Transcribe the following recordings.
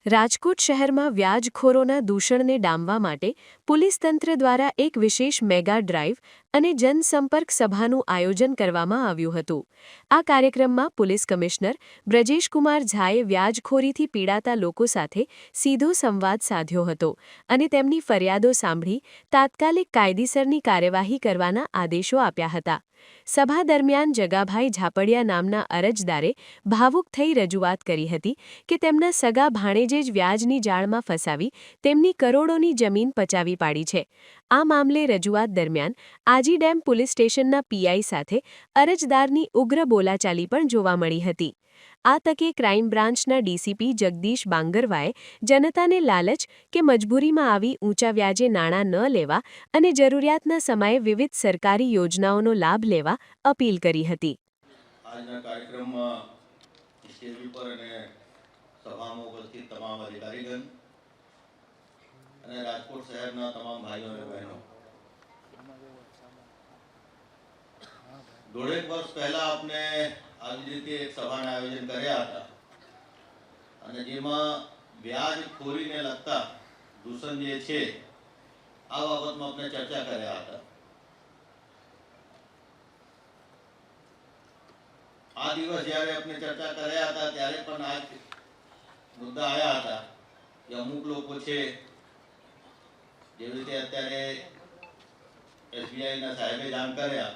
રાજકોટ શહેરમાં વ્યાજખોરોના દૂષણને ડામવા માટે પોલીસ તંત્ર દ્વારા એક વિશેષ મેગા ડ્રાઇવ અને જનસંપર્ક સભાનું આયોજન કરવામાં આવ્યું હતું। આ કાર્યક્રમમાં પોલીસ કમિશનર બ્રજેશકુમાર ઝાએ વ્યાજખોરીથી પીડાતા લોકો સાથે સીધો સંવાદ સાધ્યો હતો અને તેમની ફરિયાદો સાંભળી તાત્કાલિક કાયદેસરની કાર્યવાહી કરવાના આદેશો આપ્યા હતા। સભા દરમિયાન જગાભાઈ ઝાપડિયા નામના અરજદારે ભાવુક થઈ રજૂઆત કરી હતી કે તેમના સગા ભાણેજે જ વ્યાજની જાળમાં ફસાવી તેમની કરોડોની જમીન પચાવી પાડી છે। આ મામલે રજૂઆત દરમિયાન આજી ડેમ પોલીસ સ્ટેશનના પીઆઈ સાથે અરજદારની ઉગ્ર બોલાચાલી પણ જોવા મળી હતી। આ તકે ક્રાઇમ બ્રાન્ચના ડીસીપી જગદીશ બાંગરવાએ જનતાને લાલચ કે મજબૂરીમાં આવી ઊંચા વ્યાજે નાણાં ન લેવા અને જરૂરિયાતના સમયે વિવિધ સરકારી યોજનાઓનો લાભ લેવા અપીલ કરી હતી। આજના કાર્યક્રમમાં સ્ટેજ ઉપર અને સભામાં ઉપસ્થિત તમામ અધિકારીગણ અને રાજકોટ શહેરના તમામ ભાઈઓ અને બહેનો, દોઢેક વર્ષ પહેલા આપણે આવી રીતે એક સભાનું આયોજન કર્યા હતા અને જેમાં વ્યાજખોરીને લગતા દૂષણ જે છે આ બાબતમાં આપણે ચર્ચા કર્યા હતા। આ દિવસ જ્યારે આપણે ચર્ચા કર્યા હતા ત્યારે પણ આ મુદ્દા આવ્યા હતા કે અમુક લોકો છે, જેવી રીતે અત્યારે એસબીઆઈના સાહેબે જાણ કર્યા,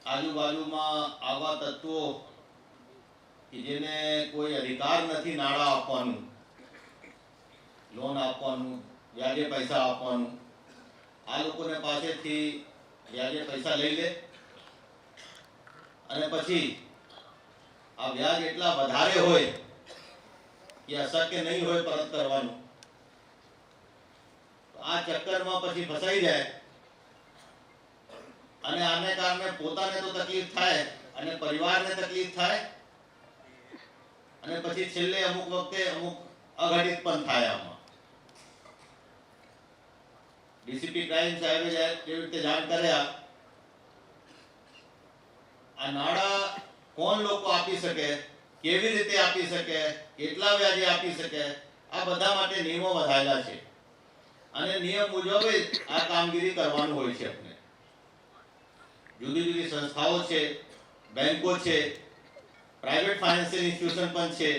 આજુબાજુમાં આવા તત્વો કે જેને કોઈ અધિકાર નથી નાણાં આપવાનું, લોન આપવાનું, વ્યાજે પૈસા આપવાનું, આ લોકોને પાસેથી વ્યાજે પૈસા લઈ લે અને પછી આ વ્યાજ એટલા વધારે હોય કે અશક્ય નહીં હોય પરત કરવાનું, આ ચક્કરમાં પછી ફસાઈ જાય અને આને કારણે પોતાને તો તકલીફ થાય અને પરિવારને તકલીફ થાય અને પછી છેલ્લે અમુક વખતે અમુક અઘટિત પણ થાય। આમાં ડીસીપી ક્રાઇમ સાહેબે જેવી રીતે જાણ કર્યા, આ નાણાં કોણ લોકો આપી શકે, કેવી રીતે આપી શકે, કેટલા વ્યાજે આપી શકે, આ બધા માટે નિયમો બંધાયેલા છે અને નિયમ મુજબ જ આ કામગીરી કરવાનું હોય છે। આપણે જુદી જુદી સંસ્થાઓ છે, બેંકો છે, પ્રાઇવેટ ફાઇનાન્શિયલ ઇન્સ્ટિટ્યુશન પણ છે,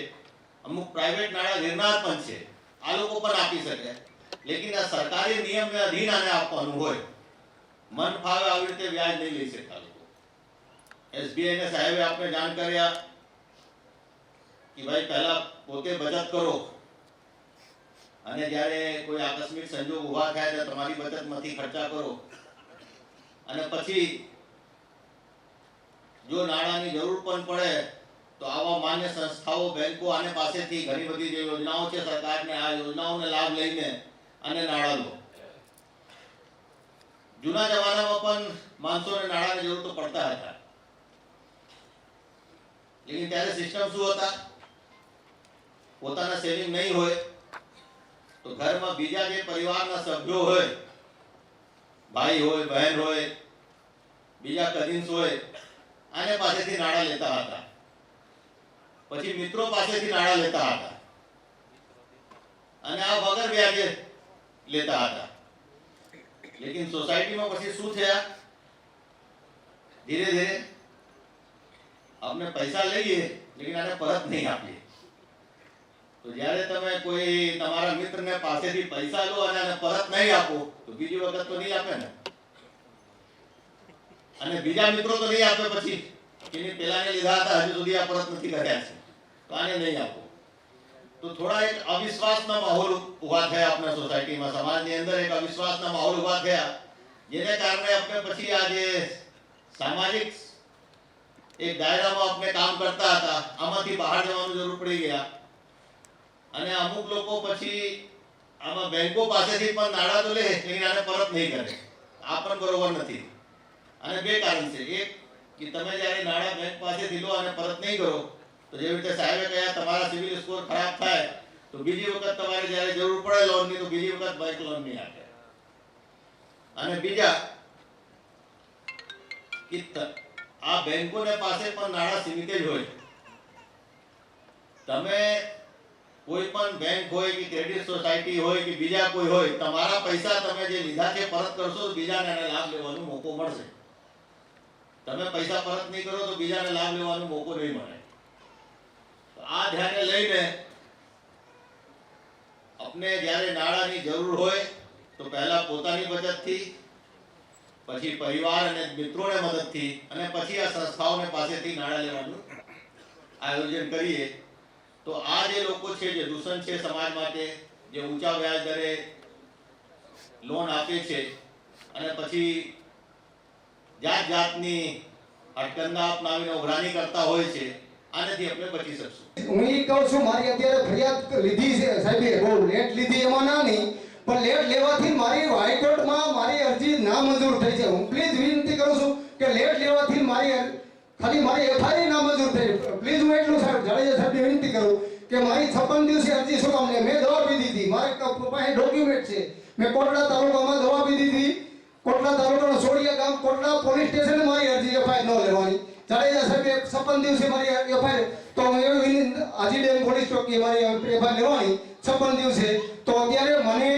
અમુક પ્રાઇવેટ નાણાં નિર્માણ પણ છે, આ લોકો પણ આપી શકે, લેકિન આ સરકારી નિયમને અધીન આને આપવાનું હોય, મન ફાવે આવી રીતે વ્યાજ નહીં લઈ શકતા લોકો। એસબીઆઈના સાહેબે આપણે જાણ કર્યા કે ભાઈ પહેલા પોતે બચત કરો અને જ્યારે કોઈ આકસ્મિક સંજોગ ઊભા થાય ત્યારે તમારી બચતમાંથી ખર્ચા કરો અને પછી જો નાણાંની જરૂર પણ પડે તો આવા માન્ય સંસ્થાઓ, બેંકો આને પાસેથી ઘણી બધી જે યોજનાઓ છે સરકારને, આ યોજનાઓને લાભ લઈને અને નાણાં લો। જૂના જમાનામાં પણ માણસોને નાણાંની જરૂર તો પડતા હતા, લેકિન ત્યારે સિસ્ટમ શું હતા, પોતાના સેવિંગ નહીં હોય તો ઘરમાં બીજા જે પરિવારના સભ્યો હોય, ભાઈ હોય, બહેન હોય, બીજા કઝિન્સ હોય, આને પાસેથી નાણાં લેતા હતા, પછી મિત્રો પાસેથી નાણાં લેતા હતા અને આ વગર વ્યાજે લેતા હતા। લેકિન સોસાયટીમાં પછી શું થયા, ધીરે ધીરે આપણે પૈસા લઈએ લેકિન આને પરત નહીં આપીએ, તો જ્યારે તમે કોઈ તમારા મિત્રને પાસેથી પૈસા લો અને આને પરત નહીં આપો તો બીજી વખત તો નહીં આપે ને, અને બીજા મિત્રો તો નહીં આપે પછી કે પેલાને લીધા હતા હજુ સુધી આ પરત નથી કર્યા છે તો આને નહીં આપો, તો થોડા એક અવિશ્વાસના માહોલ ઉભા થયા આપણા સોસાયટીમાં, સમાજની અંદર એક અવિશ્વાસના માહોલ ઉભા થયા, જેને કારણે આપણે પછી આ જે સામાજિક એક દાયરામાં આપણે કામ કરતા હતા આમાંથી બહાર જવાનું જરૂર પડી ગયા અને અમુક લોકો પછી આમાં બેંકો પાસેથી પણ નાણાં તો લે લેકિન આને પરત નહીં કરે, આ પણ બરોબર નથી। અને બે કારણ છે, એક કે તમે જ્યારે નાણાં બેંક પાસેથી લો અને પરત નહીં કરો તો જેવી રીતે સાહેબે કહ્યા તમારા સિવિલ સ્કોર ખરાબ થાય તો બીજી વખત તમારે જ્યારે જરૂર પડે લોનની તો બીજી વખત બેંક લોન નહીં આપે। અને બીજા કે આ બેંકોને પાસે પણ નાણાં સીમિત જ હોય, તમે કોઈ પણ બેંક હોય કે ક્રેડિટ સોસાયટી હોય કે બીજા કોઈ હોય, તમારા પૈસા તમે જે લીધા છે પરત કરશો તો બીજાને એને લાભ લેવાનો મોકો મળશે. તમે પૈસા પરત નહીં કરો તો બીજાને લાભ લેવાનો મોકો નહીં મળે. તો આ ધ્યાને લઈને આપણે જ્યારે નાણાંની જરૂર હોય તો પહેલા પોતાની બચતથી, પછી પરિવાર અને મિત્રોને મદદથી, અને પછી આ સંસ્થાઓને પાસેથી નાણાં લેવાનું આયોજન કરીએ તો આ જે લોકો છે જે દૂષણ છે સમાજ માટે, જે ઊંચા વ્યાજ દરે લોન આપે છે અને પછી જાત જાતની હટકંડા અપનાવીને ઉઘરાણી કરતા હોય છે, આનાથી આપણે બચી શકશું. હું એ કહું છું, મારી અત્યારે ફરિયાદ લીધી છે સાહેબે, બહુ લેટ લીધી એમાં ના નહીં, પણ લેટ લેવાથી મારી હાઈકોર્ટમાં મારી અરજી નામંજૂર થઈ છે. હું પ્લીઝ વિનંતી કરું છું કે લેટ લેવાથી ખાલી મારી એફઆઈઆર નામંજૂર થઈ. પ્લીઝ હું એટલું સાહેબ જાડેજા સાહેબને વિનંતી કરું કે મારી 56 દિવસે અરજી શું કામ લે? મેં દવા પી દીધી, મારે પાસે ડોક્યુમેન્ટ છે. મેં કોટડા તાલુકામાં દવા પી દીધી, કોટડા તાલુકાના સોડિયા ગામ કોટડા પોલીસ સ્ટેશને મારી અરજી એફઆઈઆર ન લેવાની. જાડેજા સાહેબે 56 દિવસે મારી એફઆઈઆર, તો હું એવી હાજી ડેમ પોલીસ ચોકી મારી એફઆઈઆર લેવાની 56 દિવસે, તો અત્યારે મને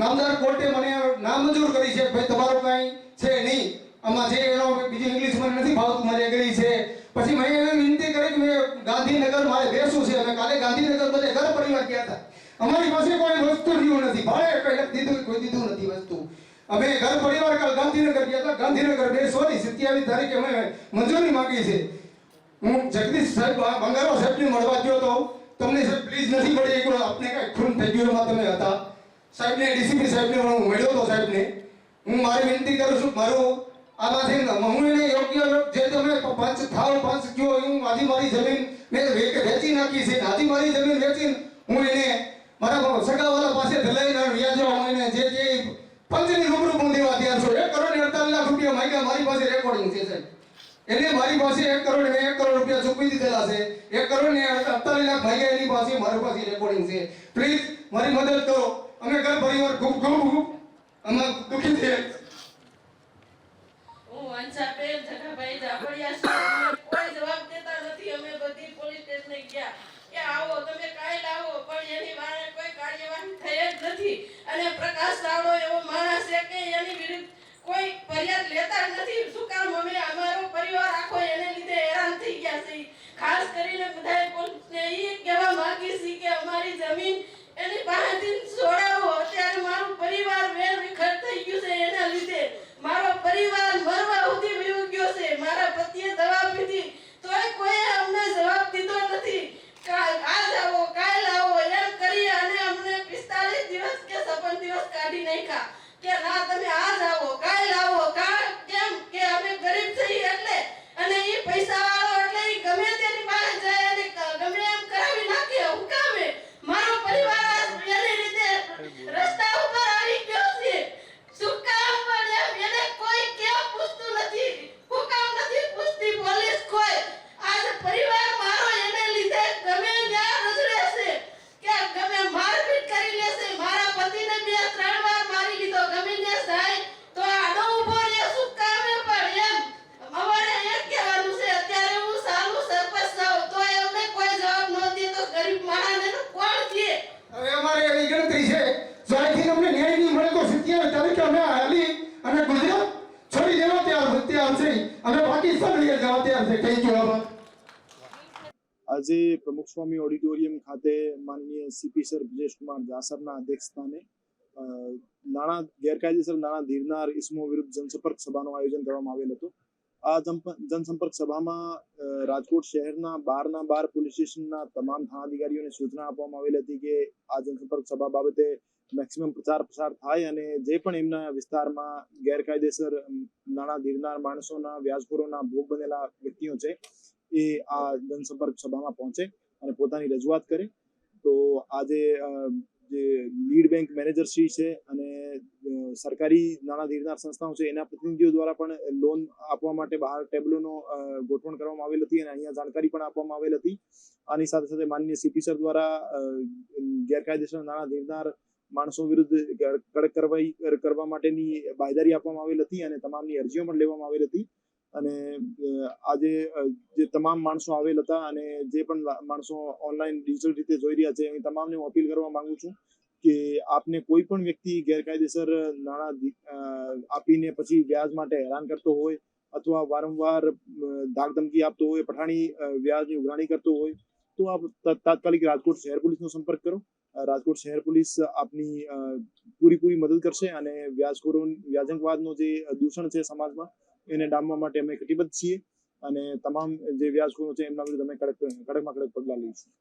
નામદાર કોર્ટે મને નામંજૂર કરી છે. ભાઈ તમારું કાંઈ છે નહીં આમાં, જે એનો બીજું ઇંગ્લિશ મને નથી ભાવતું, મારી એગ્રી છે. પછી મેં એવી વિનંતી કરી કે મેં ગાંધીનગર મારે બેસવું છે. અમે કાલે ગાંધીનગર બધે ઘર પરિવાર ગયા હતા. અમારી પાસે કોઈ વસ્તુ રહ્યું નથી, ભાડે કોઈ દીધું નથી વસ્તુ. અમે ઘર પરિવાર કાલ ગાંધીનગર ગયા હતા. ગાંધીનગર બેસવાની 27 તારીખે અમે મંજૂરી માંગી છે. હું જગદીશ સાહેબ બંગારો સાહેબને મળવા ગયો તો, તમને સાહેબ પ્લીઝ નથી મળી એક આપણે કાંઈ ખૂન થઈ ગયું એમાં તમે હતા સાહેબને, ડીસીપી સાહેબને હું મળ્યો હતો સાહેબને. હું મારી વિનંતી કરું છું, મારું આમાંથી હું એને યોગ્ય જે તમે પંચ કયો, હું આજી મારી જમીન મેં વેચી નાખી છે. આજી મારી જમીન વેચીને હું એને મારા સગાવાલા પાસે લઈને વ્યાજો હું એને જે પંચની રૂબરૂ હું દેવા તૈયાર છું. 1,48,00,000 રૂપિયા માંગ્યા, મારી પાસે રેકોર્ડિંગ છે સાહેબ. એને મારી પાસે 1 કરોડ રૂપિયા ચૂકવી દીધેલા છે. 1,48,00,000 માંગ્યા, એની પાસે મારી પાસે રેકોર્ડિંગ છે. પ્લીઝ મારી મદદ કરો. અમે ઘર પરિવાર ખૂબ અમે દુઃખી છીએ. હું વંશાબેન જગાભાઈ જાફરિયા છું. અમને કોઈ જવાબ દેતા નથી. અમે બધી પોલીસ સ્ટેશને ગયા કે આવો તમે કાલ આવો, પણ એની વાળે કોઈ કાર્યવાહી થઈ જ નથી. અને પ્રકાશ સાવડો એવો માણસ છે કે એની વિરુદ્ધ કોઈ ફરિયાદ લેતા જ નથી. શું કામ? અમે અમારો પરિવાર આખો એને લીધે હેરાન થઈ ગયા છે. ખાસ કરીને બધાએ પોલીસને એ કહેવા માંગી છે કે અમારી જમીન એની પાસેથી છોડાવો. અત્યારે મારું પરિવાર વેરવિખેર થઈ ગયું છે. એના લીધે મારો પરિવાર મરવા સુધી વયો ગયો છે. મારા પતિએ દવા પીધી તોય કોઈ અમને જવાબ દીધો નથી. આજ આવો કાલ આવો એમ કરી અને અમને 45 દિવસ કે 56 દિવસ કાઢી નાખ્યા કે ના તમે આજ આવો કાલ આવો. કેમ કે અમે ગરીબ છીએ એટલે, અને એ પૈસા વાળો એટલે એ ગમે તેની પાસે જાય અને ગમે એમ કરાવી નાખે. હું કામે મારો પરિવાર એની રીતે રસ્તા ઉપર આવી ગયો છે. શું કામ? પણ એને કોઈ કેમ પૂછતું નથી? હું કામ નથી પૂછતી પોલીસ કોઈ? આજ પરિવાર મારો એને લીધે ગમે ત્યાં રજડે છે કે ગમે મારપીટ કરી લેશે. મારા પતિને 2-3 વાર મારી લીધો. ગમે ત્યાં જાય તો આડો ઊભો રહે. શું કામે? પણ એમ અમારે એ કહેવાનું છે. અત્યારે હું સાલું સરપંચ છું તો એમને કોઈ જવાબ ન દે તો ગરીબ માણસને કોણ દે? હવે અમારે એવી ગણતરી છે, જો અહીંથી અમને ન્યાય નહીં મળે તો 27 તારીખે અમે હાલી અને ગુજરાત છોડી દેવા તૈયાર છે. અમે પાકિસ્તાન લઈ જવા તૈયાર છે. Thank you. આજે પ્રમુખ સ્વામી ઓડિટોરિયમ ખાતે માનનીય સીપી સર બ્રિજેશકુમાર જાસરના અધ્યક્ષસ્થાને ગેરકાયદેસર નાણાં ધીરનાર ઇસમો વિરુદ્ધ જનસંપર્ક સભાનું આયોજન કરવામાં આવેલ હતું. આ જનસંપર્ક સભામાં રાજકોટ શહેરના 12 પોલીસ સ્ટેશનના તમામ થાણાધિકારીઓને સૂચના આપવામાં આવેલ હતી કે આ જનસંપર્ક સભા બાબતે મેક્સિમમ પ્રચાર પ્રસાર થાય અને જે પણ એમના વિસ્તારમાં ગેરકાયદેસર નાણાં ધીરનાર માણસોના, વ્યાજખોરોના ભોગ બનેલા વ્યક્તિઓ છે એ આ જનસંપર્ક સભામાં પહોંચે અને પોતાની રજૂઆત કરે. તો આજે જે લીડ બેંક મેનેજર શ્રી છે અને સરકારી નાણાં ધીરનાર સંસ્થાઓ છે એના પ્રતિનિધિઓ દ્વારા પણ લોન આપવા માટે બહાર ટેબલોનો ગોઠવણ કરવામાં આવેલ હતી અને અહીંયા જાણકારી પણ આપવામાં આવેલ હતી. આની સાથે સાથે માનનીય સીપી સર દ્વારા ગેરકાયદેસર નાણાં ધીરનાર માણસો વિરુદ્ધ કડક કાર્યવાહી કરવા માટેની બાંયધરી આપવામાં આવેલ હતી અને તમામની અરજીઓ પણ લેવામાં આવેલ હતી. અને આજે જે તમામ માણસો આવેલ હતા અને જે પણ માણસો ઓનલાઈન ડિજિટલ રીતે જોઈ રહ્યા છે એ તમામને હું અપીલ કરવા માંગુ છું કે આપને કોઈ પણ વ્યક્તિ ગેરકાયદેસર નાણાં આપીને પછી વ્યાજ માટે હેરાન કરતો હોય અથવા વારંવાર ધાકધમકી આપતો હોય, પઠાણી વ્યાજની ઉઘરાણી કરતો હોય તો આપ તાત્કાલિક રાજકોટ શહેર પોલીસનો સંપર્ક કરો. રાજકોટ શહેર પોલીસ આપની પૂરી મદદ કરશે અને વ્યાજંકવાદનો જે દૂષણ છે સમાજમાં એને ડામવા માટે અમે કટિબદ્ધ છીએ અને તમામ જે વ્યાજખોરો છે એમના વિરુદ્ધ અમે કડકમાં કડક પગલાં લઈશું.